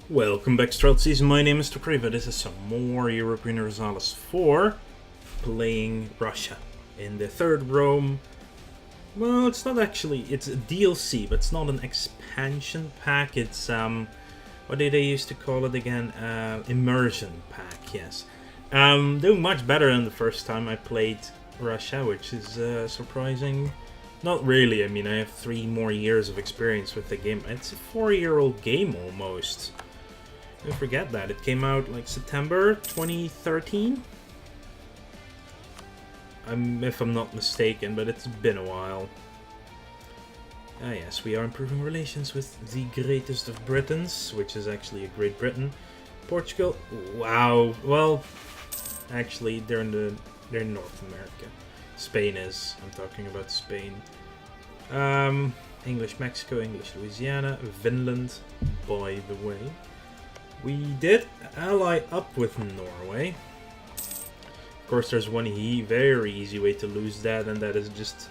Welcome back, Stroud Season. My name is Tukriva. This is some more European Universalis 4 playing Russia in the third Rome. Well, it's not actually, it's a DLC, but it's not an expansion pack. It's, what did they used to call it again? Immersion pack, yes. Doing much better than the first time I played Russia, which is surprising. Not really, I mean, I have 3 more years of experience with the game. It's a 4-year-old game almost. I forget that. It came out like September 2013? If I'm not mistaken, but it's been a while. Ah yes, we are improving relations with the greatest of Britons, which is actually a Great Britain. Portugal, wow. Well, actually, they're in North America. Spain is. I'm talking about Spain. English Mexico, English Louisiana, Finland, by the way. We did ally up with Norway. Of course, there's one very easy way to lose that, and that is just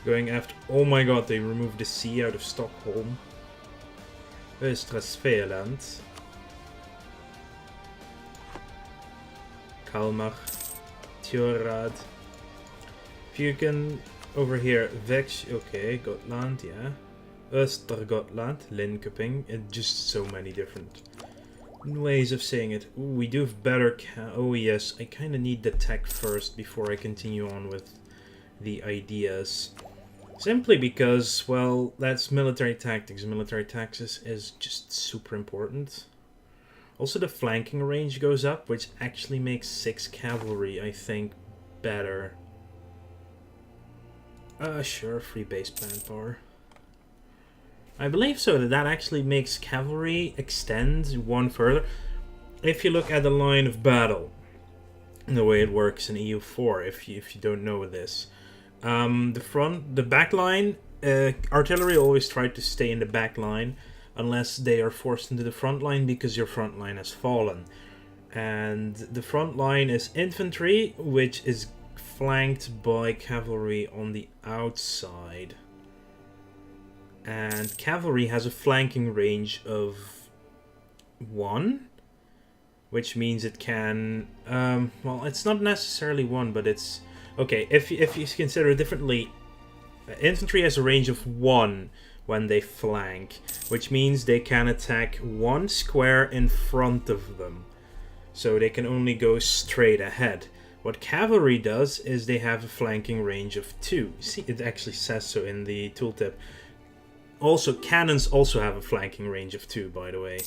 going after... Oh my god, they removed the sea out of Stockholm. Östra Svealand. Kalmar. Tjörrad. If you can... Over here, Vex... Okay, Gotland, yeah. Östergotland, Linköping, and just so many different ways of saying it. Ooh, we do have better oh yes, I kind of need the tech first before I continue on with the ideas. Simply because, well, that's military tactics. Military tactics is just super important. Also, the flanking range goes up, which actually makes 6 cavalry, I think, better. Sure, free base plan power. I believe so, that actually makes cavalry extend one further. If you look at the line of battle, the way it works in EU4, if you don't know this, the back line, artillery always try to stay in the back line unless they are forced into the front line because your front line has fallen. And the front line is infantry, which is flanked by cavalry on the outside. And cavalry has a flanking range of 1, which means it can, well, it's not necessarily 1, but it's, okay, if you consider it differently, infantry has a range of 1 when they flank, which means they can attack 1 square in front of them, so they can only go straight ahead. What cavalry does is they have a flanking range of 2. See, it actually says so in the tooltip. Also, cannons also have a flanking range of 2, by the way.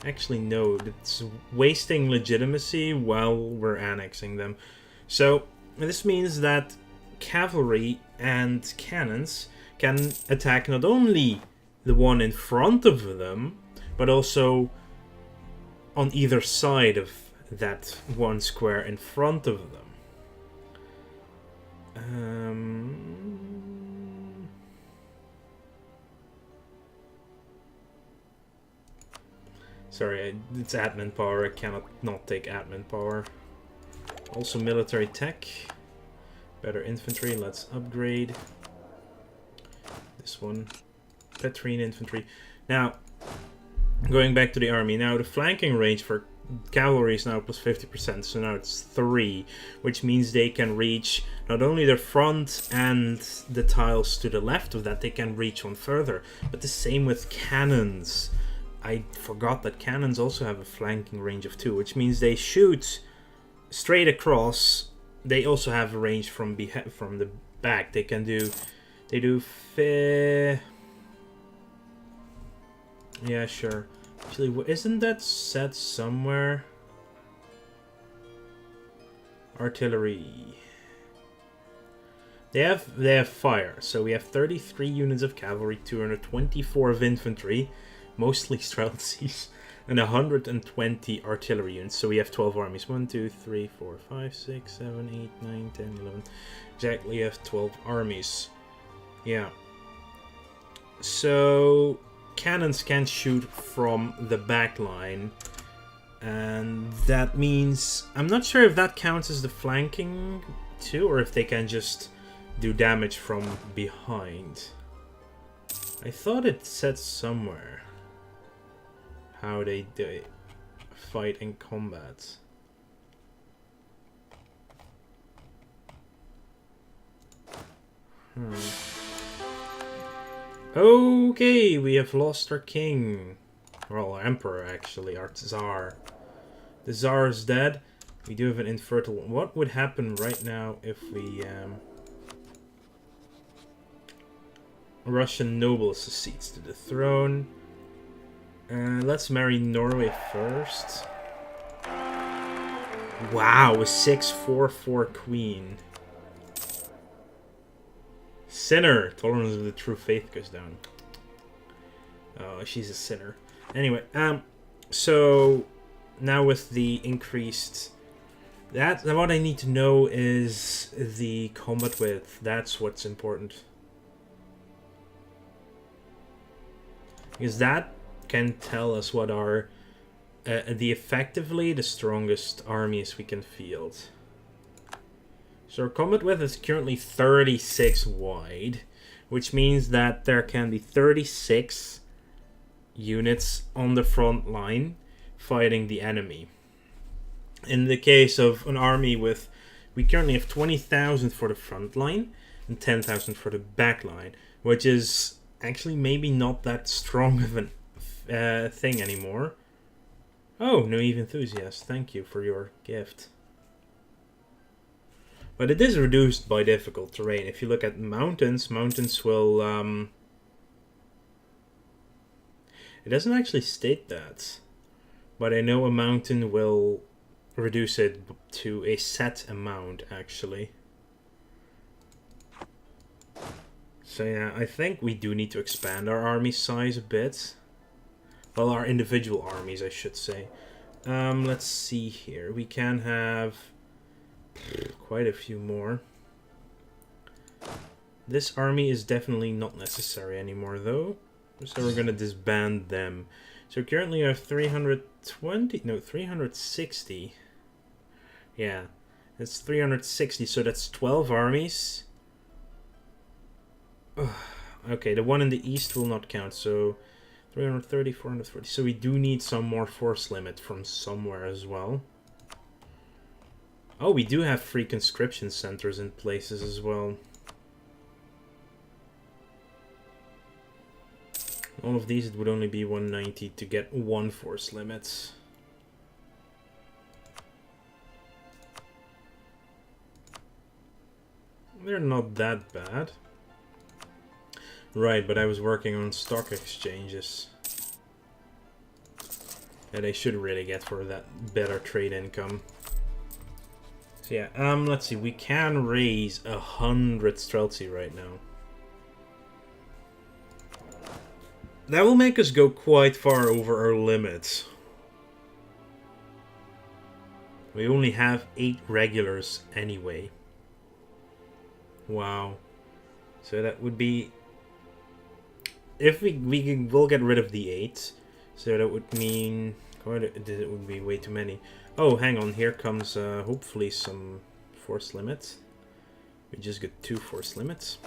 Actually, no. It's wasting legitimacy while we're annexing them. So, this means that cavalry and cannons can attack not only the one in front of them, but also on either side of that 1 square in front of them. Sorry, it's admin power. I cannot not take admin power. Also military tech. Better infantry. Let's upgrade this one. Petrine infantry. Now, going back to the army. Now, the flanking range for cavalry is now plus 50%, so now it's 3, which means they can reach not only the front and the tiles to the left of that, they can reach one further, but the same with cannons. I forgot that cannons also have a flanking range of 2, which means they shoot straight across. They also have a range from the back. They do yeah, sure. Actually, isn't that set somewhere? Artillery. They have fire, so we have 33 units of cavalry, 224 of infantry, mostly Streltsies, and 120 artillery units. So we have 12 armies. 1, 2, 3, 4, 5, 6, 7, 8, 9, 10, 11. Exactly, have 12 armies. Yeah. So cannons can shoot from the back line, and that means I'm not sure if that counts as the flanking too, or if they can just do damage from behind. I thought it said somewhere how they fight in combat. Okay, we have lost our king. Well, our emperor, actually, our czar. The czar is dead. We do have an infertile. What would happen right now if we... Russian noble succeeds to the throne. Let's marry Norway first. Wow, a 6/4/4 queen. Sinner! Tolerance of the true faith goes down. Oh, she's a sinner. Anyway, so now with the increased... what I need to know is the combat width. That's what's important. Because that can tell us what are effectively the strongest armies we can field. So our combat width is currently 36 wide, which means that there can be 36 units on the front line fighting the enemy. In the case of an army with... we currently have 20,000 for the front line and 10,000 for the back line, which is actually maybe not that strong of an thing anymore. Oh, naive enthusiast, thank you for your gift. But it is reduced by difficult terrain. If you look at mountains, mountains will... it doesn't actually state that. But I know a mountain will reduce it to a set amount, actually. So yeah, I think we do need to expand our army size a bit. Well, our individual armies, I should say. Let's see here. We can have quite a few more. This army is definitely not necessary anymore, though. So we're going to disband them. So currently I have 360. Yeah, it's 360, so that's 12 armies. Okay, the one in the east will not count, so 330, 440. So we do need some more force limit from somewhere as well. Oh, we do have free conscription centers in places as well. All of these, it would only be 190 to get one force limit. They're not that bad. Right, but I was working on stock exchanges. And I should really get for that better trade income. So yeah, let's see, we can raise 100 Streltsy right now. That will make us go quite far over our limits. We only have 8 regulars anyway. Wow. So that would be... if we'll get rid of the 8. So that would mean... it would be way too many. Oh, hang on. Here comes hopefully some force limits. We just get 2 force limits.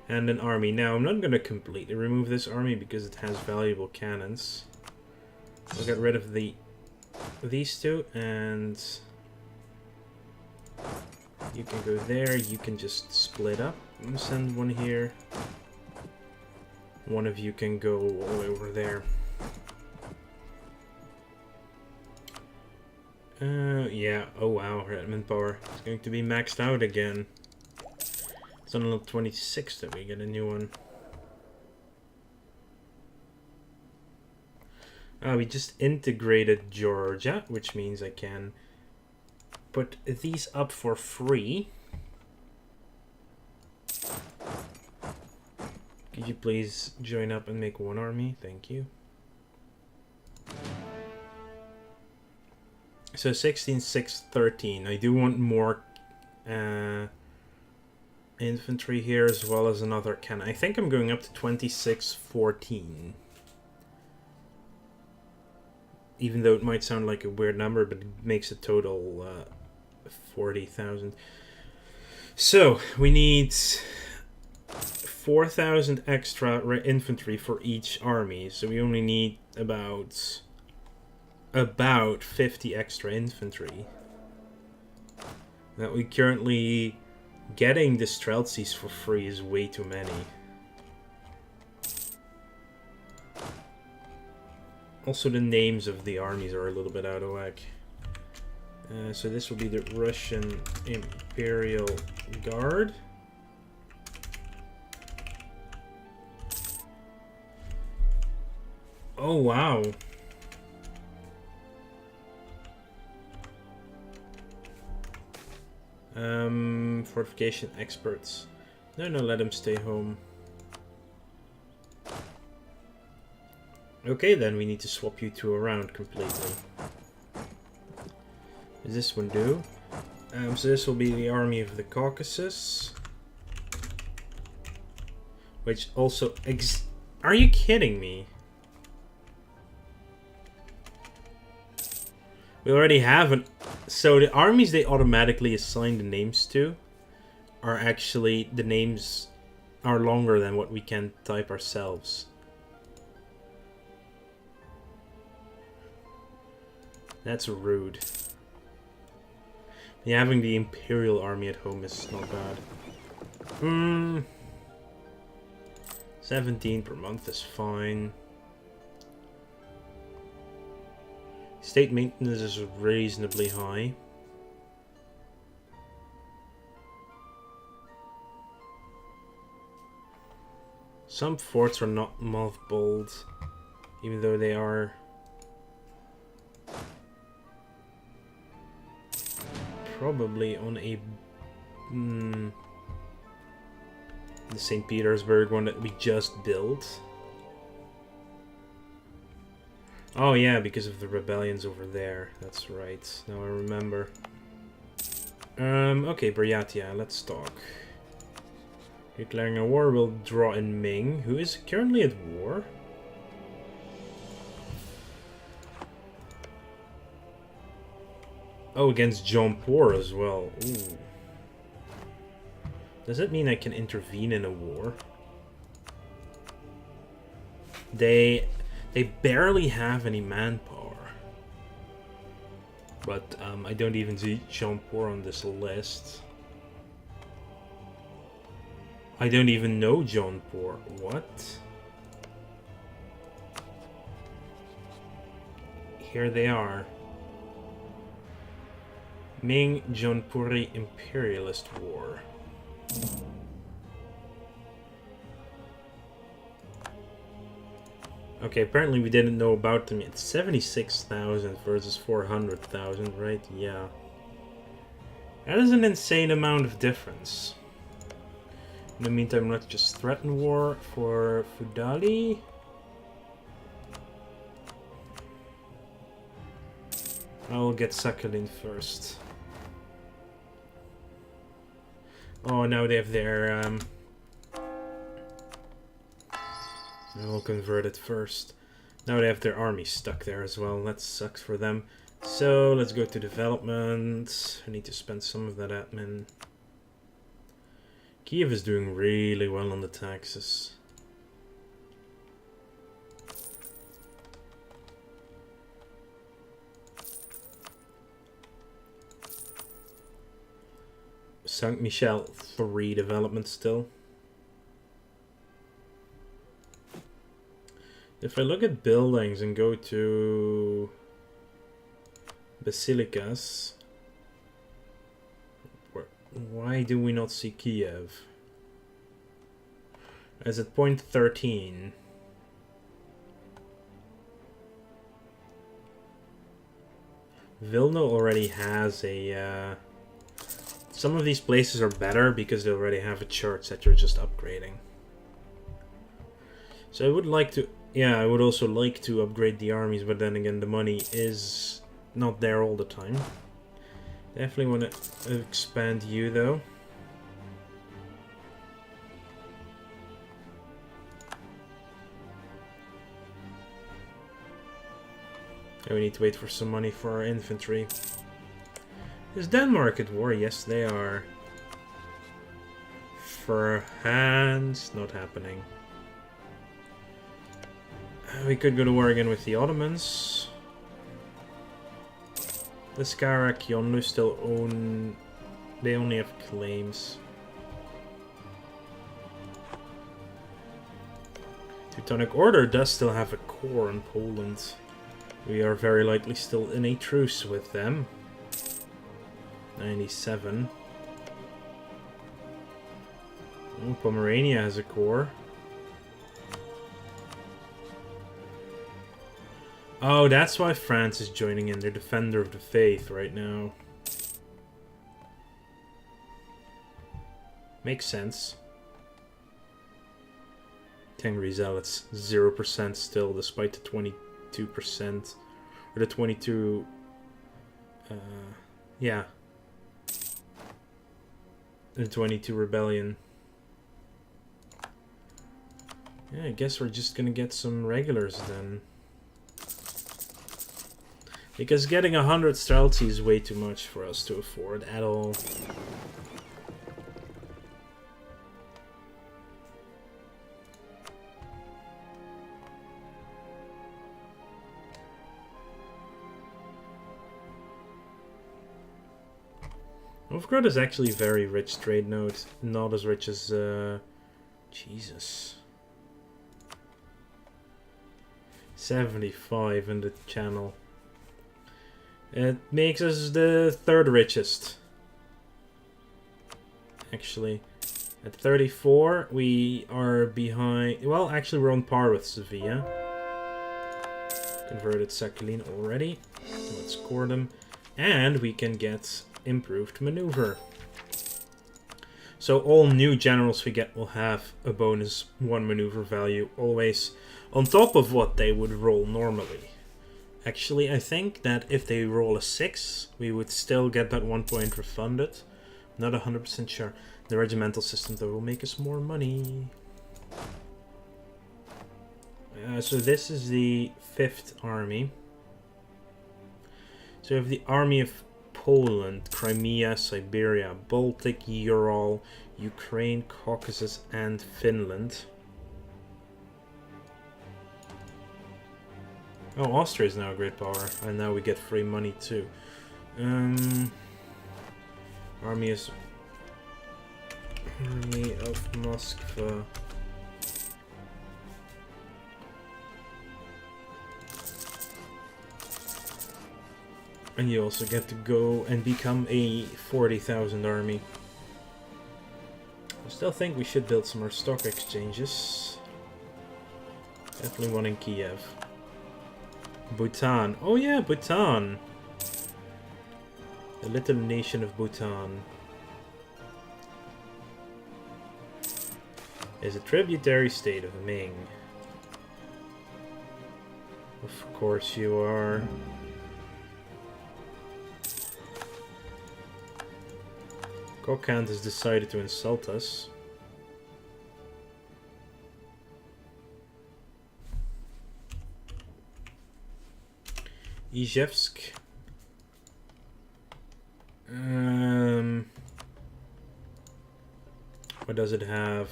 And an army. Now, I'm not going to completely remove this army because it has valuable cannons. I'll get rid of these 2, and you can go there. You can just split up and send one here. One of you can go all the way over there. Yeah. Oh wow, Redmond power is going to be maxed out again. It's on level 26 that we get a new one. We just integrated Georgia, which means I can put these up for free. Could you please join up and make one army? Thank you. So 16, 6, 13. I do want more infantry here as well as another cannon. I think I'm going up to 26, 14. Even though it might sound like a weird number, but it makes a total 40,000. So we need 4,000 extra infantry for each army, so we only need about 50 extra infantry. That we currently getting the Streltsies for free is way too many. Also, the names of the armies are a little bit out of whack. So this will be the Russian Imperial Guard. Oh, wow. Fortification experts. No, let them stay home. Okay, then we need to swap you two around completely. Does this one do? So this will be the army of the Caucasus. Which also... Are you kidding me? We already have an... So the armies they automatically assign the names to are actually... The names are longer than what we can type ourselves. That's rude. Yeah, having the Imperial Army at home is not bad. 17 per month is fine. State maintenance is reasonably high. Some forts are not mothballed, even though they are... probably on a... the St. Petersburg one that we just built. Oh yeah, because of the rebellions over there. That's right. Now I remember. Okay, Buryatia, let's talk. Declaring a war will draw in Ming, who is currently at war. Oh, against Jaunpur as well. Ooh. Does it mean I can intervene in a war? They barely have any manpower. But I don't even see Jaunpur on this list. I don't even know Jaunpur. What? Here they are. Ming Jaunpuri Imperialist War. Okay, apparently we didn't know about them yet. 76,000 versus 400,000, right? Yeah. That is an insane amount of difference. In the meantime, let's just threaten war for Fudali. I'll get Sakhalin first. Oh, now they have their... We'll convert it first. Now they have their army stuck there as well. That sucks for them. So, let's go to development. I need to spend some of that admin. Kiev is doing really well on the taxes. Saint Michel, 3 development still. If I look at buildings and go to Basilicas, why do we not see Kiev? As at point 13. Vilna already has a... some of these places are better because they already have a church that you're just upgrading. So I would like to... Yeah, I would also like to upgrade the armies, but then again, the money is not there all the time. Definitely want to expand you, though. And we need to wait for some money for our infantry. Is Denmark at war? Yes, they are. for hands. Not happening. We could go to war again with the Ottomans. The Skarak, Yonlu still own... They only have claims. Teutonic Order does still have a core in Poland. We are very likely still in a truce with them. 97. Oh, Pomerania has a core. Oh, that's why France is joining in. They're Defender of the Faith right now. Makes sense. Tengri Zealots, 0% still, despite the 22%. Or the 22... yeah. The 22 Rebellion. Yeah, I guess we're just gonna get some regulars then. Because getting 100 Streltsy is way too much for us to afford at all. Novgorod is actually a very rich trade node. Not as rich as... Jesus. 75 in the channel. It makes us the third richest. Actually. At 34, we are behind... Well, actually we're on par with Sevilla. Converted Sakhalin already. Let's score them. And we can get improved maneuver. So all new generals we get will have a bonus 1 maneuver value. Always on top of what they would roll normally. Actually, I think that if they roll a 6, we would still get that 1 point refunded. Not 100% sure. The regimental system, though, will make us more money. So this is the 5th army. So we have the army of Poland, Crimea, Siberia, Baltic, Ural, Ukraine, Caucasus, and Finland. Oh, Austria is now a great power, and now we get free money too. Army of Moskva. And you also get to go and become a 40,000 army. I still think we should build some more stock exchanges. Definitely one in Kiev. Bhutan. Oh yeah, Bhutan. The little nation of Bhutan is a tributary state of Ming. Of course you are. Kokand has decided to insult us. Izhevsk. What does it have?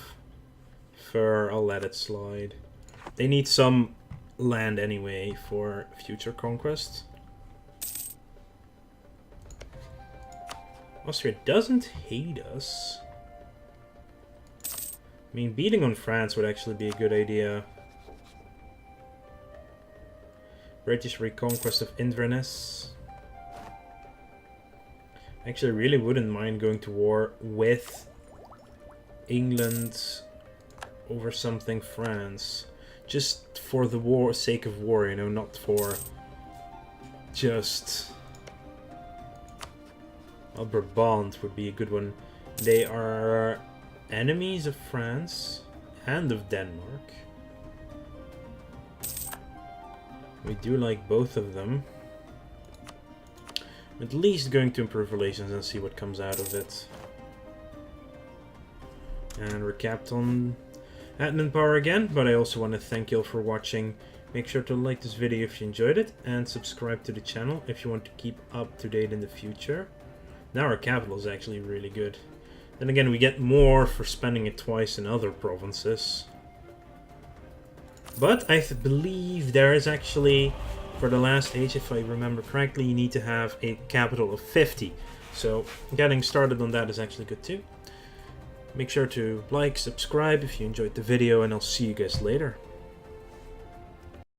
Fur, I'll let it slide. They need some land anyway for future conquests. Austria doesn't hate us. I mean, beating on France would actually be a good idea. British reconquest of Inverness. Actually, I really wouldn't mind going to war with England over something France. Just for the war, sake of war, you know, not for just... Well, Brabant would be a good one. They are enemies of France and of Denmark. We do like both of them. At least going to improve relations and see what comes out of it. And we're capped on admin power again, but I also want to thank you all for watching. Make sure to like this video if you enjoyed it, and subscribe to the channel if you want to keep up to date in the future. Now our capital is actually really good. Then again, we get more for spending it twice in other provinces. But I believe there is actually, for the last age, if I remember correctly, you need to have a capital of 50. So getting started on that is actually good too. Make sure to like, subscribe if you enjoyed the video, and I'll see you guys later.